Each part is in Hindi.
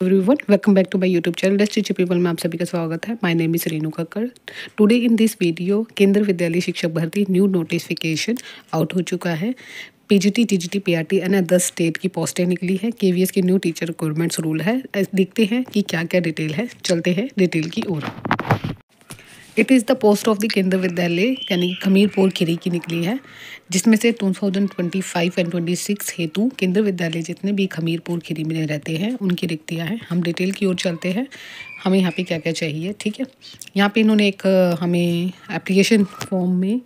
Everyone, welcome back to my YouTube channel dust teacher people में आप सभी का स्वागत है। My name is Renu Kakkar. Today in this video Kendra Vidyalaya शिक्षक भर्ती न्यू नोटिफिकेशन आउट हो चुका है। PGT, TGT, PRT and 10 state की पोस्टें निकली है। केवीएस के न्यू टीचर रिक्वायरमेंट्स रूल है। देखते हैं कि क्या क्या डिटेल है, चलते हैं डिटेल की ओर। It is the post of the Kendra Vidyalaya यानी खमीरपुर खीरी की निकली है, जिसमें से 2025 एंड 26 हेतु केंद्र विद्यालय जितने भी खमीरपुर खीरी में रहते हैं उनकी रिक्तियां हैं। हम डिटेल की ओर चलते हैं, हमें यहाँ पे क्या क्या चाहिए। ठीक है, यहाँ पे इन्होंने एक हमें एप्लीकेशन फॉर्म में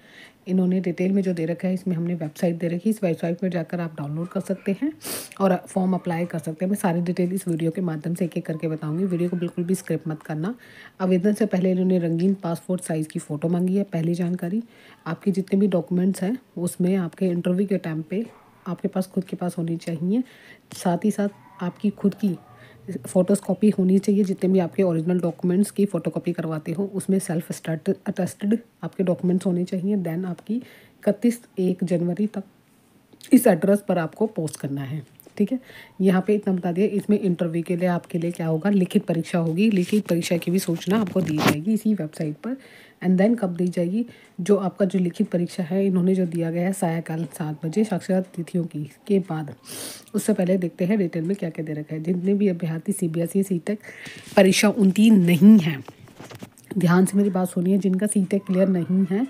इन्होंने डिटेल में जो दे रखा है, इसमें हमने वेबसाइट दे रखी है। इस वेबसाइट पर जाकर आप डाउनलोड कर सकते हैं और फॉर्म अप्लाई कर सकते हैं। मैं सारी डिटेल इस वीडियो के माध्यम से एक एक करके बताऊंगी। वीडियो को बिल्कुल भी स्किप मत करना। आवेदन से पहले इन्होंने रंगीन पासपोर्ट साइज़ की फ़ोटो मांगी है। पहली जानकारी, आपके जितने भी डॉक्यूमेंट्स हैं उसमें आपके इंटरव्यू के टाइम पे आपके पास खुद के पास होनी चाहिए। साथ ही साथ आपकी खुद की फ़ोटोस कॉपी होनी चाहिए। जितने भी आपके ओरिजिनल डॉक्यूमेंट्स की फ़ोटोकॉपी करवाते हो उसमें सेल्फ अटेस्टेड आपके डॉक्यूमेंट्स होने चाहिए। देन आपकी 31 जनवरी तक इस एड्रेस पर आपको पोस्ट करना है। ठीक है, यहाँ पे इतना बता दिया। इसमें इंटरव्यू के लिए आपके लिए क्या होगा, लिखित परीक्षा होगी। लिखित परीक्षा की भी सूचना आपको दी जाएगी इसी वेबसाइट पर। एंड देन कब दी जाएगी, जो आपका जो लिखित परीक्षा है इन्होंने जो दिया गया है सायंकाल 7 बजे साक्षात तिथियों की के बाद। उससे पहले देखते हैं डिटेल में क्या क्या दे रखा है। जितने भी अभ्यर्थी सीबीएसई सीटेट परीक्षा उत्तीर्ण नहीं है, ध्यान से मेरी बात सुनिए, जिनका सीटेट क्लियर नहीं है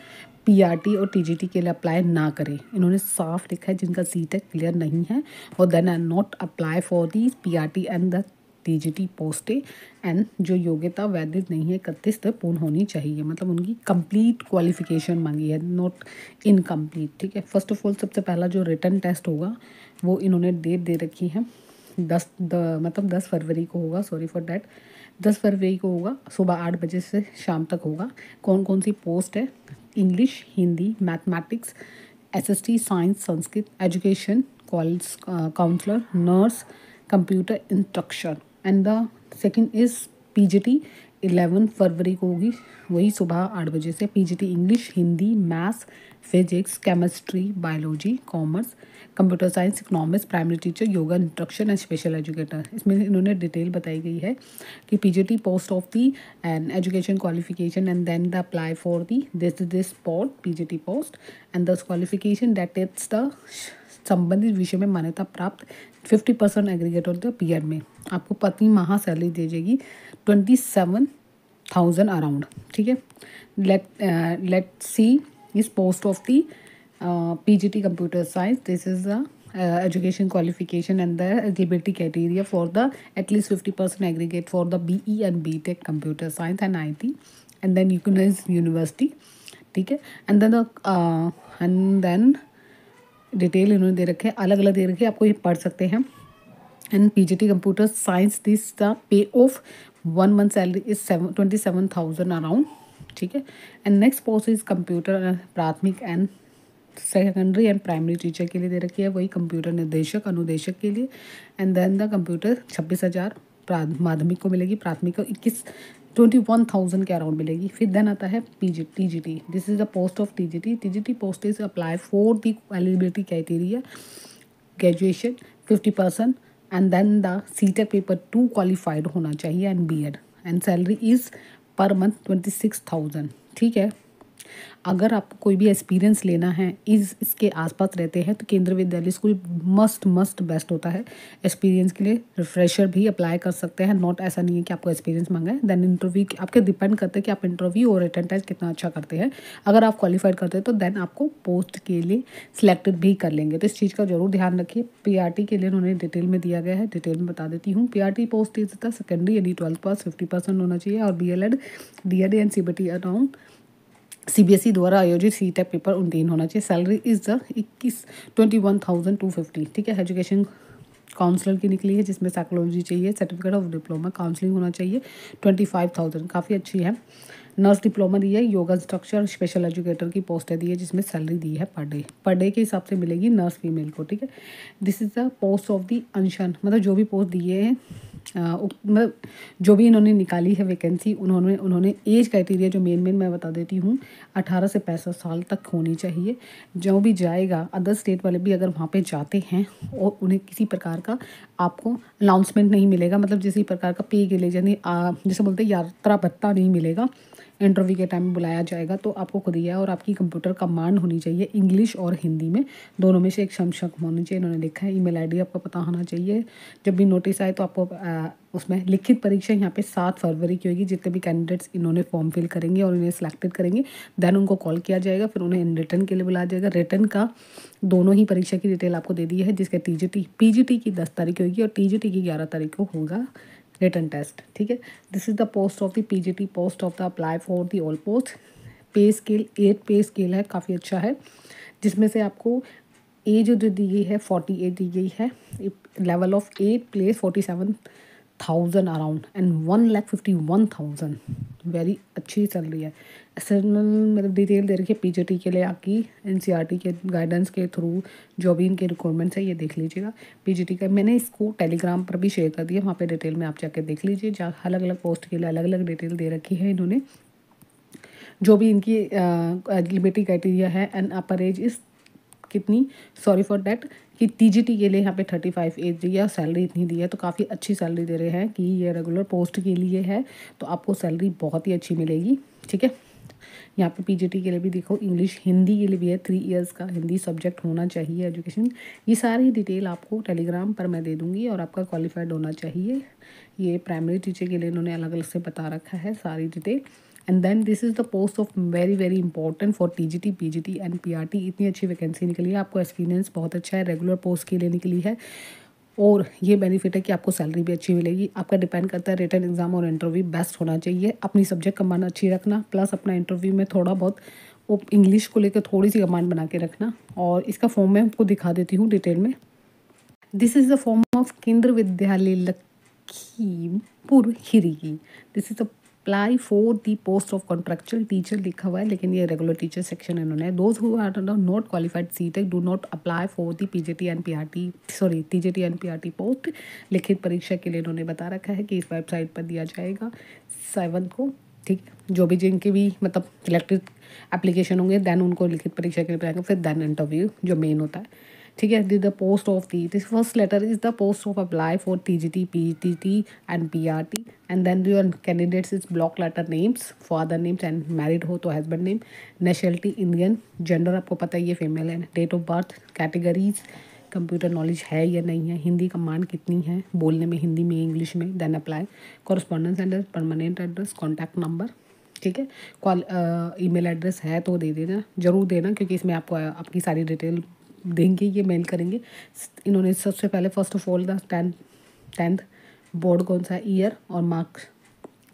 पीआरटी और टीजीटी के लिए अप्लाई ना करें। इन्होंने साफ लिखा है जिनका सीटेट क्लियर नहीं है और then are not apply for the PRT and the TGT पोस्टें। एंड जो योग्यता वैध नहीं है 31 तक पूर्ण होनी चाहिए, मतलब उनकी कंप्लीट क्वालिफिकेशन मांगी है, नॉट इनकम्प्लीट। ठीक है, फर्स्ट ऑफ ऑल सबसे पहला जो रिटन टेस्ट होगा वो इन्होंने डेट दे रखी है 10 फरवरी को होगा। सॉरी फॉर डैट, 10 फरवरी को होगा, सुबह 8 बजे से शाम तक होगा। कौन कौन सी पोस्ट है, English, Hindi, mathematics, SST, science, Sanskrit, education, college counsellor, nurse, computer instruction. And the second is PGT 11 फरवरी को होगी, वही सुबह 8 बजे से। PGT English, Hindi, maths, physics, chemistry, biology, commerce, computer science, economics, primary teacher, yoga instruction and special educator. इसमें इन्होंने डिटेल बताई गई है कि PGT post of the and education qualification and then the apply for the this post PGT post and the qualification that it's the संबंधित विषय में मान्यता प्राप्त 50% एग्रीगेट और द पीएड में आपको प्रति माह सैलरी दी जाएगी 27,000 अराउंड। ठीक है, लेट सी इस post of the PGT computer science. This is the education qualification and the eligibility criteria for the at least 50% aggregate for the BE and BTech computer science and IT, and then you can use university. ठीक है, and then डिटेल इन्होंने दे रखे हैं, अलग अलग दे रखे हैं, आपको ये पढ़ सकते हैं। And PGT computer science this the pay of 1 month salary is 27,000 around. ठीक है, and next post is computer प्राथमिक and secondary and primary teacher के लिए दे रखी है, वही कंप्यूटर निर्देशक अनुदेशक के लिए। एंड देन द कंप्यूटर 26,000 माध्यमिक को मिलेगी, प्राथमिक को 21,000 के अराउंड मिलेगी। फिर देन आता है TGT. This is the post of TGT post is apply for the eligibility criteria graduation 50% and then the CTET paper 2 qualified होना चाहिए and BEd. And salary is per month 26,000। ठीक है, अगर आपको कोई भी एक्सपीरियंस लेना है, इसके आसपास रहते हैं तो केंद्र विद्यालय स्कूल मस्ट बेस्ट होता है एक्सपीरियंस के लिए। रिफ्रेशर भी अप्लाई कर सकते हैं, नॉट ऐसा नहीं है कि आपको एक्सपीरियंस मांगा है। देन इंटरव्यू आपके डिपेंड करते हैं कि आप इंटरव्यू और रिटन टेस्ट कितना अच्छा करते हैं। अगर आप क्वालिफाइड करते हैं तो देन आपको पोस्ट के लिए सिलेक्टेड भी कर लेंगे, तो इस चीज़ का जरूर ध्यान रखिए। पीआरटी के लिए उन्होंने डिटेल में दिया गया है, डिटेल में बता देती हूँ। PRT post is the secondary यानी 12th पास 50% होना चाहिए और BElEd, DEd and CBT around CBSE द्वारा आयोजित सीटेट पेपर उत्तीर्ण होना चाहिए। Salary is the 21,250। ठीक है, एजुकेशन काउंसलर की निकली है जिसमें साइकोलॉजी चाहिए, सर्टिफिकेट ऑफ डिप्लोमा काउंसलिंग होना चाहिए 25,000, काफ़ी अच्छी है। नर्स डिप्लोमा दी है, योगा इंस्ट्रक्टर, स्पेशल एजुकेटर की पोस्ट दी है, जिसमें सैलरी दी है पर डे के हिसाब से मिलेगी नर्स फीमेल को, ठीक है। This is the post of the अनशन, मतलब जो भी पोस्ट दिए हैं, मतलब जो भी इन्होंने निकाली है वैकेंसी, उन्होंने एज क्राइटेरिया जो मेन मैं बता देती हूँ, 18 से 65 साल तक होनी चाहिए। जो भी जाएगा, अदर स्टेट वाले भी अगर वहाँ पे जाते हैं और उन्हें किसी प्रकार का आपको अनाउंसमेंट नहीं मिलेगा, मतलब किसी प्रकार का पे के लिए यानी जैसे बोलते हैं यात्रा भत्ता नहीं मिलेगा। इंटरव्यू के टाइम में बुलाया जाएगा तो आपको खुद ही है, और आपकी कंप्यूटर कमांड होनी चाहिए इंग्लिश और हिंदी में, दोनों में से एक समशक होनी चाहिए। इन्होंने लिखा है ईमेल आईडी आपको पता होना चाहिए। जब भी नोटिस आए तो आपको उसमें लिखित परीक्षा यहाँ पे 7 फरवरी की होगी। जितने भी कैंडिडेट्स इन्होंने फॉर्म फिल करेंगे और इन्हें सिलेक्टेड करेंगे, देन उनको कॉल किया जाएगा, फिर उन्हें रिटर्न के लिए बुलाया जाएगा। रिटर्न का दोनों ही परीक्षा की डिटेल आपको दे दी है, जिसके पीजीटी की 10 तारीख होगी और टीजीटी की 11 तारीख को होगा रिटन टेस्ट, ठीक है। This is the post of the PGT, post of the apply for the all post. पे स्केल 8 पे स्केल है, काफ़ी अच्छा है, जिसमें से आपको एज जो दी गई है 48 दी गई है, level of 8 place 47,000 around and 1,51,000, very अच्छी चल रही है। एक्सटर्नल मतलब डिटेल दे रखी है पीजीटी के लिए आपकी एनसीईआरटी के गाइडेंस के थ्रू, जो भी इनके रिक्वायरमेंट्स है ये देख लीजिएगा। पीजीटी का मैंने इसको टेलीग्राम पर भी शेयर कर दिया, वहाँ पे डिटेल में आप जाकर देख लीजिए। जहाँ अलग अलग पोस्ट के लिए अलग अलग डिटेल दे रखी है इन्होंने, जो भी इनकी एलिजिबिलिटी क्राइटेरिया है एंड अपर एज इस कितनी, सॉरी फॉर डैट, कि टीजीटी के लिए यहाँ पे 35 एज दी है और सैलरी इतनी दी है, तो काफ़ी अच्छी सैलरी दे रहे हैं कि ये रेगुलर पोस्ट के लिए है, तो आपको सैलरी बहुत ही अच्छी मिलेगी, ठीक है। यहाँ पे पीजीटी के लिए भी देखो, इंग्लिश हिंदी के लिए भी है, 3 इयर्स का हिंदी सब्जेक्ट होना चाहिए एजुकेशन। ये सारी डिटेल आपको टेलीग्राम पर मैं दे दूँगी, और आपका क्वालिफाइड होना चाहिए। ये प्राइमरी टीचर के लिए इन्होंने अलग अलग से बता रखा है सारी detail. And then this is the post of very important for TGT, PGT and PRT. इतनी अच्छी वैकेंसी निकली है, आपको एक्सपीरियंस बहुत अच्छा है, रेगुलर पोस्ट के लिए निकली है, और ये बेनिफिट है कि आपको सैलरी भी अच्छी मिलेगी। आपका डिपेंड करता है रिटन एग्जाम और इंटरव्यू बेस्ट होना चाहिए। अपनी सब्जेक्ट कमांड अच्छी रखना, प्लस अपना इंटरव्यू में थोड़ा बहुत इंग्लिश को लेकर थोड़ी सी कमांड बना के रखना। और इसका फॉर्म मैं आपको दिखा देती हूँ डिटेल में। This is the form of Kendra Vidyalaya Lakhimpur Kheri. This is the apply for the post of contractual teacher लिखा हुआ है, लेकिन ये रेगुलर टीचर सेक्शन इन्होंने। Those who are not qualified CTET do not apply for the PGT and PRT, sorry TGT and PRT post. लिखित परीक्षा के लिए इन्होंने बता रखा है कि इस वेबसाइट पर दिया जाएगा 7 को, ठीक। जो भी जिनके भी मतलब सिलेक्टेड एप्लीकेशन होंगे, देन उनको लिखित परीक्षा के लिए बुलाएंगे, फिर देन इंटरव्यू जो मेन होता है, ठीक है। The post of this first letter is the post of apply for TGT, PTT and PRT, and then your candidates is block letter names, father names and married हो तो husband name, nationality Indian, gender आपको पता ही है फीमेल है, date of birth, categories, computer knowledge है या नहीं है, हिंदी कमांड कितनी है बोलने में, हिंदी में, इंग्लिश में, then apply, correspondence address, permanent address, contact number, ठीक है। ईमेल एड्रेस है तो दे देना, जरूर देना, क्योंकि इसमें आपको आपकी सारी डिटेल देंगे, ये मेल करेंगे। इन्होंने सबसे पहले first of all the 10th board कौन सा ईयर और मार्क्स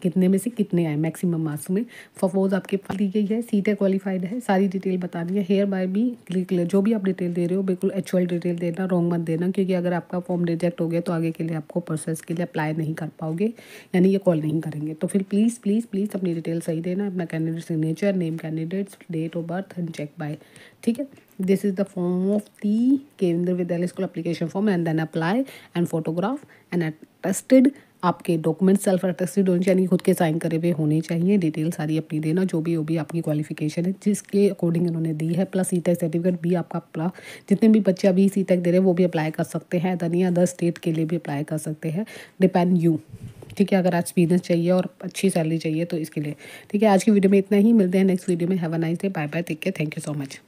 कितने में से कितने आए मैक्सिमम मार्क्स में। सपोज आपके पास दी गई है, सीटें क्वालिफाइड है, सारी डिटेल बतानी है। हेयर बाय भी क्लियर, जो भी आप डिटेल दे रहे हो बिल्कुल एक्चुअल डिटेल देना, रॉन्ग मत देना, क्योंकि अगर आपका फॉर्म रिजेक्ट हो गया तो आगे के लिए आपको प्रोसेस के लिए अप्लाई नहीं कर पाओगे, यानी ये कॉल नहीं करेंगे। तो फिर प्लीज़ प्लीज़ प्लीज़ अपनी डिटेल सही देना, अपना candidate signature, name candidates, date of birth and check by, ठीक है। This is the form of the Kendra Vidyalaya school application form, and then apply and photograph and attested, आपके डॉक्यूमेंट सेल्फ अटेस्टेड होने चाहिए, खुद के साइन करे हुए होने चाहिए। डिटेल सारी अपनी देना, जो भी आपकी क्वालिफिकेशन है जिसके अकॉर्डिंग इन्होंने दी है, प्लस सीटेक सर्टिफिकेट भी आपका प्लस, जितने भी बच्चे अभी सीटेक दे रहे हैं वो भी अप्लाई कर सकते हैं, धनिया 10 स्टेट के लिए भी अप्लाई कर सकते हैं, डिपेंड यू, ठीक है। अगर एक्सपीरियंस चाहिए और अच्छी सैलरी चाहिए तो इसके लिए, ठीक है। आज की वीडियो में इतना ही, मिलते हैं नेक्स्ट वीडियो में। Have a nice day, bye bye, take care, thank you so much.